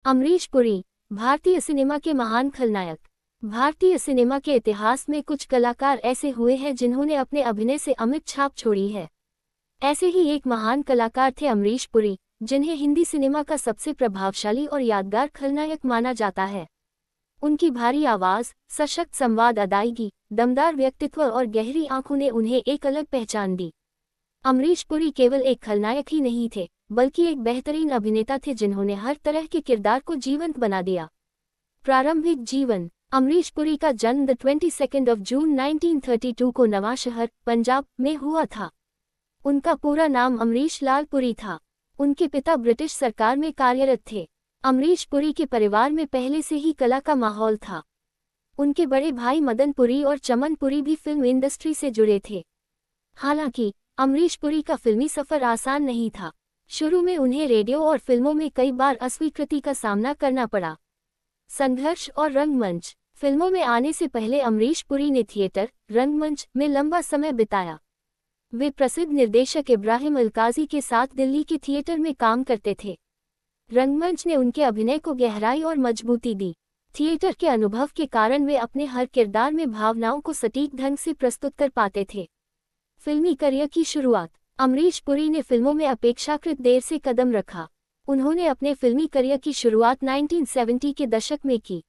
अमरीश पुरी, भारतीय सिनेमा के महान खलनायक। भारतीय सिनेमा के इतिहास में कुछ कलाकार ऐसे हुए हैं जिन्होंने अपने अभिनय से अमिट छाप छोड़ी है। ऐसे ही एक महान कलाकार थे अमरीश पुरी, जिन्हें हिंदी सिनेमा का सबसे प्रभावशाली और यादगार खलनायक माना जाता है। उनकी भारी आवाज़, सशक्त संवाद अदायगी, दमदार व्यक्तित्व और गहरी आंखों ने उन्हें एक अलग पहचान दी। अमरीश पुरी केवल एक खलनायक ही नहीं थे, बल्कि एक बेहतरीन अभिनेता थे जिन्होंने हर तरह के किरदार को जीवंत बना दिया। प्रारंभिक जीवन। अमरीश पुरी का जन्म 22 जून 1932 को नवांशहर, पंजाब में हुआ था। उनका पूरा नाम अमरीश लाल पुरी था। उनके पिता ब्रिटिश सरकार में कार्यरत थे। अमरीश पुरी के परिवार में पहले से ही कला का माहौल था। उनके बड़े भाई मदन पुरी और चमन पुरी भी फिल्म इंडस्ट्री से जुड़े थे। हालांकि अमरीश पुरी का फिल्मी सफर आसान नहीं था। शुरू में उन्हें रेडियो और फिल्मों में कई बार अस्वीकृति का सामना करना पड़ा। संघर्ष और रंगमंच। फिल्मों में आने से पहले अमरीश पुरी ने थिएटर, रंगमंच में लंबा समय बिताया। वे प्रसिद्ध निर्देशक इब्राहिम अलकाजी के साथ दिल्ली के थिएटर में काम करते थे। रंगमंच ने उनके अभिनय को गहराई और मजबूती दी। थिएटर के अनुभव के कारण वे अपने हर किरदार में भावनाओं को सटीक ढंग से प्रस्तुत कर पाते थे। फिल्मी करियर की शुरुआत। अमरीश पुरी ने फिल्मों में अपेक्षाकृत देर से कदम रखा। उन्होंने अपने फिल्मी करियर की शुरुआत 1970 के दशक में की।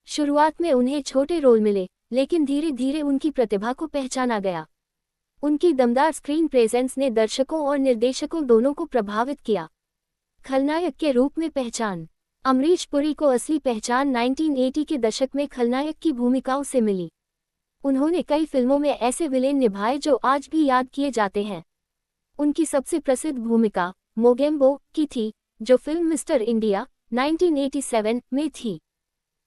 शुरुआत में उन्हें छोटे रोल मिले, लेकिन धीरे धीरे उनकी प्रतिभा को पहचाना गया। उनकी दमदार स्क्रीन प्रेजेंस ने दर्शकों और निर्देशकों दोनों को प्रभावित किया। खलनायक के रूप में पहचान। अमरीश पुरी को असली पहचान 1980 के दशक में खलनायक की भूमिकाओं से मिली। उन्होंने कई फिल्मों में ऐसे विलेन निभाए जो आज भी याद किए जाते हैं। उनकी सबसे प्रसिद्ध भूमिका मोगेम्बो की थी, जो फिल्म मिस्टर इंडिया 1987 में थी।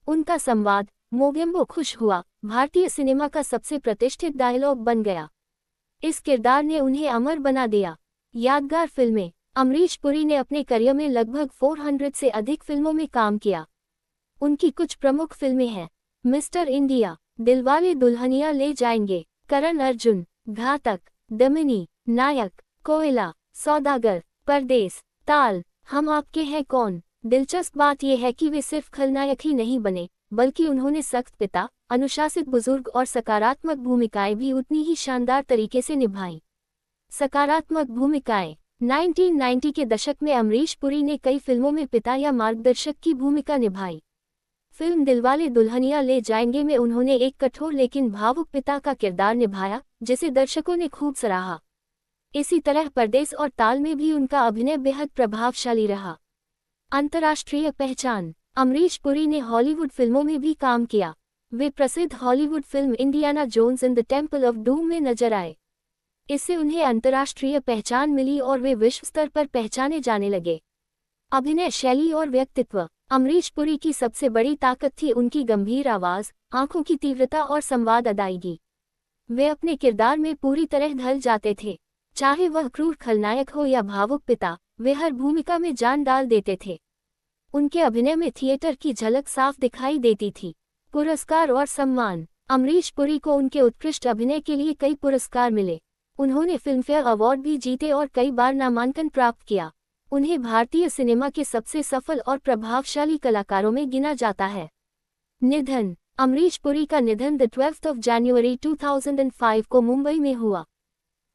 उनका संवाद मोगेम्बो खुश हुआ भारतीय सिनेमा का सबसे प्रतिष्ठित डायलॉग बन गया। इस किरदार ने उन्हें अमर बना दिया। यादगार फिल्में। अमरीश पुरी ने अपने करियर में लगभग 400 से अधिक फिल्मों में काम किया। उनकी कुछ प्रमुख फिल्में हैं: मिस्टर इंडिया, दिलवाले दुल्हनिया ले जाएंगे, करण अर्जुन, घातक, दमनी, नायक, कोयला, सौदागर, परदेस, ताल, हम आपके हैं कौन। दिलचस्प बात यह है कि वे सिर्फ खलनायक ही नहीं बने, बल्कि उन्होंने सख्त पिता, अनुशासित बुजुर्ग और सकारात्मक भूमिकाएं भी उतनी ही शानदार तरीके से निभाईं। सकारात्मक भूमिकाएं। 1990 के दशक में अमरीश पुरी ने कई फिल्मों में पिता या मार्गदर्शक की भूमिका निभाई। फिल्म दिलवाले दुल्हनिया ले जाएंगे में उन्होंने एक कठोर लेकिन भावुक पिता का किरदार निभाया, जिसे दर्शकों ने खूब सराहा। इसी तरह परदेस और ताल में भी उनका अभिनय बेहद प्रभावशाली रहा। अंतर्राष्ट्रीय पहचान। अमरीश पुरी ने हॉलीवुड फिल्मों में भी काम किया। वे प्रसिद्ध Hollywood film Indiana Jones in the Temple of Doom में नजर आए। इससे उन्हें अंतर्राष्ट्रीय पहचान मिली और वे विश्व स्तर पर पहचाने जाने लगे। अभिनय शैली और व्यक्तित्व। अमरीश पुरी की सबसे बड़ी ताकत थी उनकी गंभीर आवाज़, आंखों की तीव्रता और संवाद अदायगी। वे अपने किरदार में पूरी तरह ढल जाते थे। चाहे वह क्रूर खलनायक हो या भावुक पिता, वे हर भूमिका में जान डाल देते थे। उनके अभिनय में थिएटर की झलक साफ दिखाई देती थी। पुरस्कार और सम्मान। अमरीश पुरी को उनके उत्कृष्ट अभिनय के लिए कई पुरस्कार मिले। उन्होंने फिल्मफेयर अवार्ड भी जीते और कई बार नामांकन प्राप्त किया। उन्हें भारतीय सिनेमा के सबसे सफल और प्रभावशाली कलाकारों में गिना जाता है। निधन। अमरीश पुरी का निधन 12 जनवरी 2005 को मुंबई में हुआ।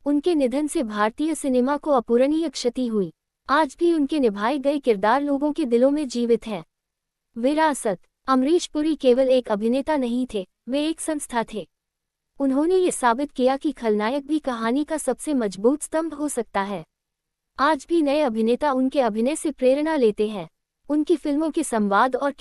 उनके निधन से भारतीय सिनेमा को अपूरणीय क्षति हुई। आज भी उनके निभाए गए किरदार लोगों के दिलों में जीवित हैं। विरासत। अमरीश पुरी केवल एक अभिनेता नहीं थे, वे एक संस्था थे। उन्होंने ये साबित किया कि खलनायक भी कहानी का सबसे मजबूत स्तंभ हो सकता है। आज भी नए अभिनेता उनके अभिनय से प्रेरणा लेते हैं। उनकी फिल्मों के संवाद और